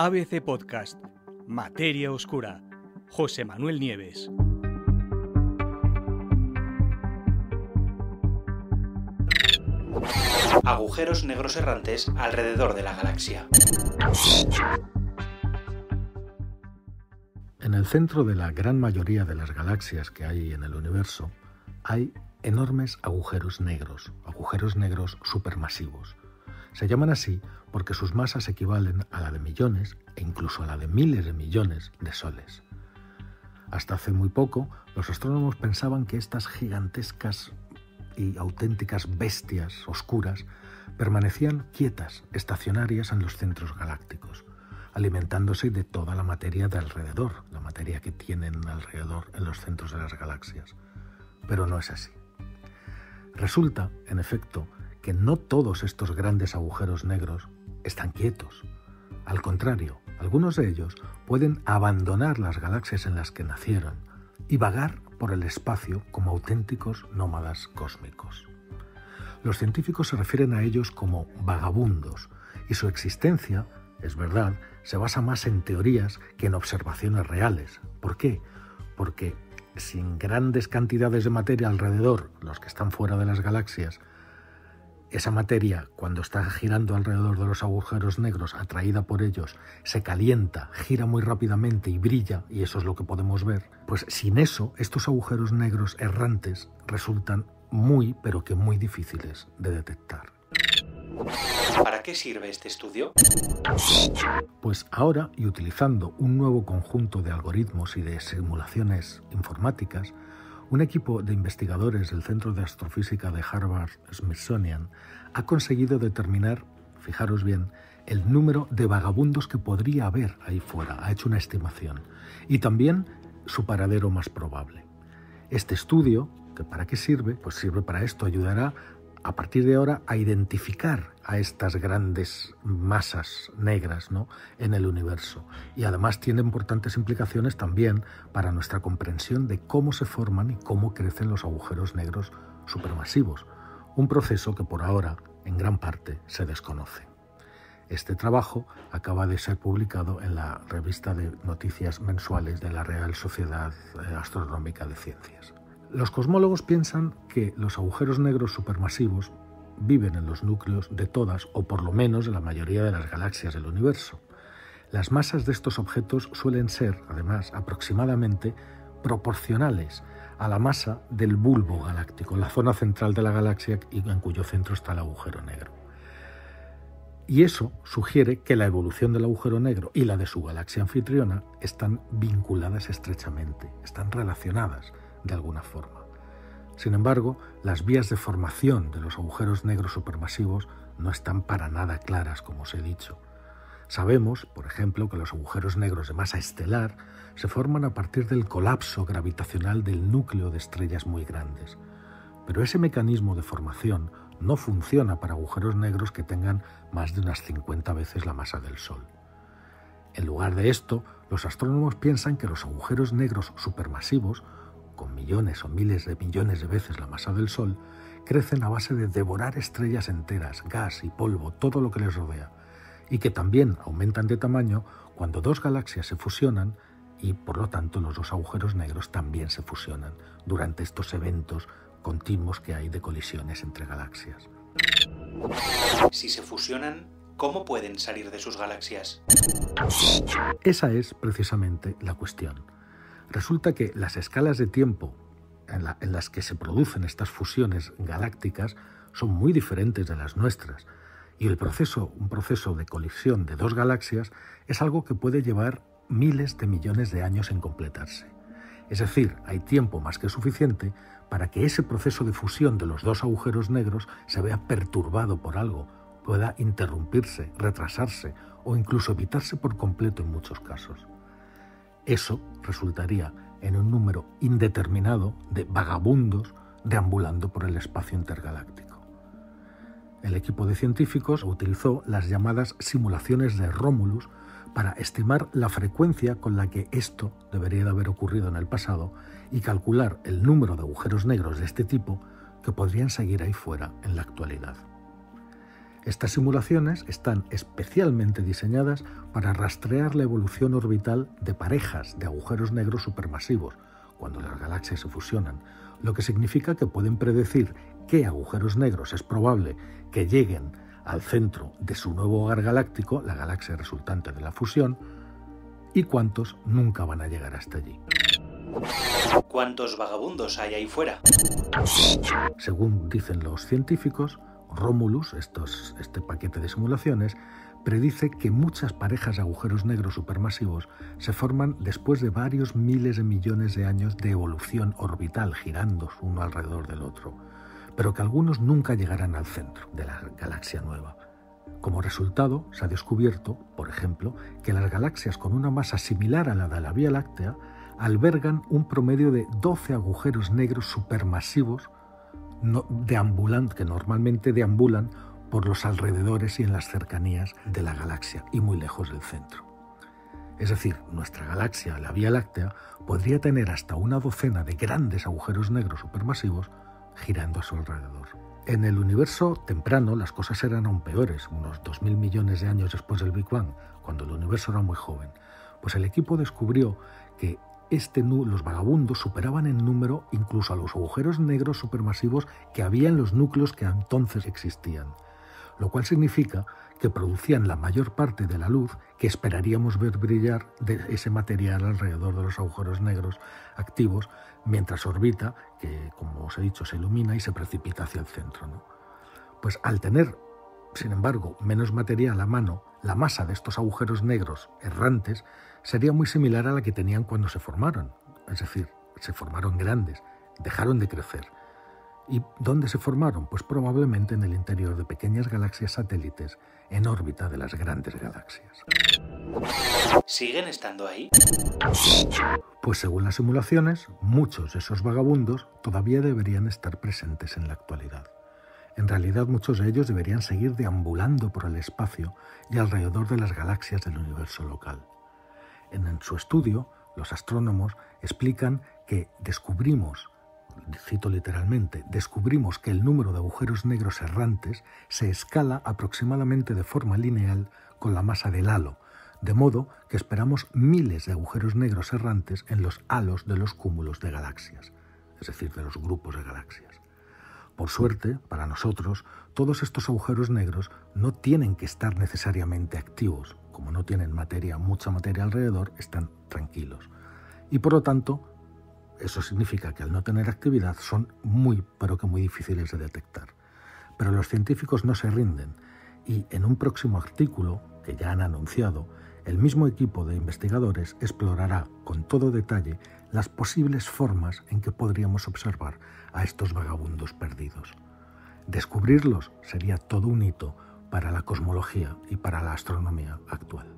ABC Podcast, Materia Oscura, José Manuel Nieves. Agujeros negros errantes alrededor de la galaxia. En el centro de la gran mayoría de las galaxias que hay en el universo, hay enormes agujeros negros supermasivos. Se llaman así porque sus masas equivalen a la de millones e incluso a la de miles de millones de soles. Hasta hace muy poco, los astrónomos pensaban que estas gigantescas y auténticas bestias oscuras permanecían quietas, estacionarias en los centros galácticos, alimentándose de toda la materia de alrededor, la materia que tienen alrededor en los centros de las galaxias. Pero no es así. Resulta, en efecto, que no todos estos grandes agujeros negros están quietos. Al contrario, algunos de ellos pueden abandonar las galaxias en las que nacieron y vagar por el espacio como auténticos nómadas cósmicos. Los científicos se refieren a ellos como vagabundos y su existencia, es verdad, se basa más en teorías que en observaciones reales. ¿Por qué? Porque sin grandes cantidades de materia alrededor, los que están fuera de las galaxias, esa materia, cuando está girando alrededor de los agujeros negros, atraída por ellos, se calienta, gira muy rápidamente y brilla, y eso es lo que podemos ver, pues sin eso, estos agujeros negros errantes resultan muy, pero que muy difíciles de detectar. ¿Para qué sirve este estudio? Pues ahora, y utilizando un nuevo conjunto de algoritmos y de simulaciones informáticas, un equipo de investigadores del Centro de Astrofísica de Harvard-Smithsonian ha conseguido determinar, fijaros bien, el número de vagabundos que podría haber ahí fuera. Ha hecho una estimación. Y también su paradero más probable. Este estudio, ¿que para qué sirve? Pues sirve para esto, ayudará a partir de ahora a identificar a estas grandes masas negras, ¿no?, en el universo. Y además tiene importantes implicaciones también para nuestra comprensión de cómo se forman y cómo crecen los agujeros negros supermasivos, un proceso que por ahora en gran parte se desconoce. Este trabajo acaba de ser publicado en la revista de noticias mensuales de la Real Sociedad Astronómica de Ciencias. Los cosmólogos piensan que los agujeros negros supermasivos viven en los núcleos de todas, o por lo menos de la mayoría de las galaxias del universo. Las masas de estos objetos suelen ser, además, aproximadamente proporcionales a la masa del bulbo galáctico, la zona central de la galaxia en cuyo centro está el agujero negro. Y eso sugiere que la evolución del agujero negro y la de su galaxia anfitriona están vinculadas estrechamente, están relacionadas de alguna forma. Sin embargo, las vías de formación de los agujeros negros supermasivos no están para nada claras, como os he dicho. Sabemos, por ejemplo, que los agujeros negros de masa estelar se forman a partir del colapso gravitacional del núcleo de estrellas muy grandes. Pero ese mecanismo de formación no funciona para agujeros negros que tengan más de unas 50 veces la masa del Sol. En lugar de esto, los astrónomos piensan que los agujeros negros supermasivos, con millones o miles de millones de veces la masa del Sol, crecen a base de devorar estrellas enteras, gas y polvo, todo lo que les rodea, y que también aumentan de tamaño cuando dos galaxias se fusionan y, por lo tanto, los dos agujeros negros también se fusionan durante estos eventos continuos que hay de colisiones entre galaxias. Si se fusionan, ¿cómo pueden salir de sus galaxias? Esa es precisamente la cuestión. Resulta que las escalas de tiempo en las que se producen estas fusiones galácticas son muy diferentes de las nuestras, y un proceso de colisión de dos galaxias es algo que puede llevar miles de millones de años en completarse. Es decir, hay tiempo más que suficiente para que ese proceso de fusión de los dos agujeros negros se vea perturbado por algo, pueda interrumpirse, retrasarse o incluso evitarse por completo en muchos casos. Eso resultaría en un número indeterminado de vagabundos deambulando por el espacio intergaláctico. El equipo de científicos utilizó las llamadas simulaciones de Romulus para estimar la frecuencia con la que esto debería de haber ocurrido en el pasado y calcular el número de agujeros negros de este tipo que podrían seguir ahí fuera en la actualidad. Estas simulaciones están especialmente diseñadas para rastrear la evolución orbital de parejas de agujeros negros supermasivos cuando las galaxias se fusionan, lo que significa que pueden predecir qué agujeros negros es probable que lleguen al centro de su nuevo hogar galáctico, la galaxia resultante de la fusión, y cuántos nunca van a llegar hasta allí. ¿Cuántos vagabundos hay ahí fuera? Según dicen los científicos, Romulus, este paquete de simulaciones, predice que muchas parejas de agujeros negros supermasivos se forman después de varios miles de millones de años de evolución orbital, girando uno alrededor del otro, pero que algunos nunca llegarán al centro de la galaxia nueva. Como resultado, se ha descubierto, por ejemplo, que las galaxias con una masa similar a la de la Vía Láctea albergan un promedio de 12 agujeros negros supermasivos que normalmente deambulan por los alrededores y en las cercanías de la galaxia y muy lejos del centro. Es decir, nuestra galaxia, la Vía Láctea, podría tener hasta una docena de grandes agujeros negros supermasivos girando a su alrededor. En el universo temprano las cosas eran aún peores, unos 2.000 millones de años después del Big Bang, cuando el universo era muy joven. Pues el equipo descubrió que los vagabundos superaban en número incluso a los agujeros negros supermasivos que había en los núcleos que entonces existían, lo cual significa que producían la mayor parte de la luz que esperaríamos ver brillar de ese material alrededor de los agujeros negros activos mientras orbita, que como os he dicho se ilumina y se precipita hacia el centro, ¿no? Pues al tener, sin embargo, menos material a mano, la masa de estos agujeros negros errantes sería muy similar a la que tenían cuando se formaron, es decir, se formaron grandes, dejaron de crecer. ¿Y dónde se formaron? Pues probablemente en el interior de pequeñas galaxias satélites en órbita de las grandes galaxias. ¿Siguen estando ahí? Pues según las simulaciones, muchos de esos vagabundos todavía deberían estar presentes en la actualidad. En realidad, muchos de ellos deberían seguir deambulando por el espacio y alrededor de las galaxias del universo local. En su estudio, los astrónomos explican que descubrimos, cito literalmente, descubrimos que el número de agujeros negros errantes se escala aproximadamente de forma lineal con la masa del halo, de modo que esperamos miles de agujeros negros errantes en los halos de los cúmulos de galaxias, es decir, de los grupos de galaxias. Por suerte, para nosotros, todos estos agujeros negros no tienen que estar necesariamente activos. Como no tienen mucha materia alrededor, están tranquilos. Y por lo tanto, eso significa que al no tener actividad son pero que muy difíciles de detectar. Pero los científicos no se rinden y en un próximo artículo, que ya han anunciado, el mismo equipo de investigadores explorará con todo detalle las posibles formas en que podríamos observar a estos vagabundos perdidos. Descubrirlos sería todo un hito para la cosmología y para la astronomía actual.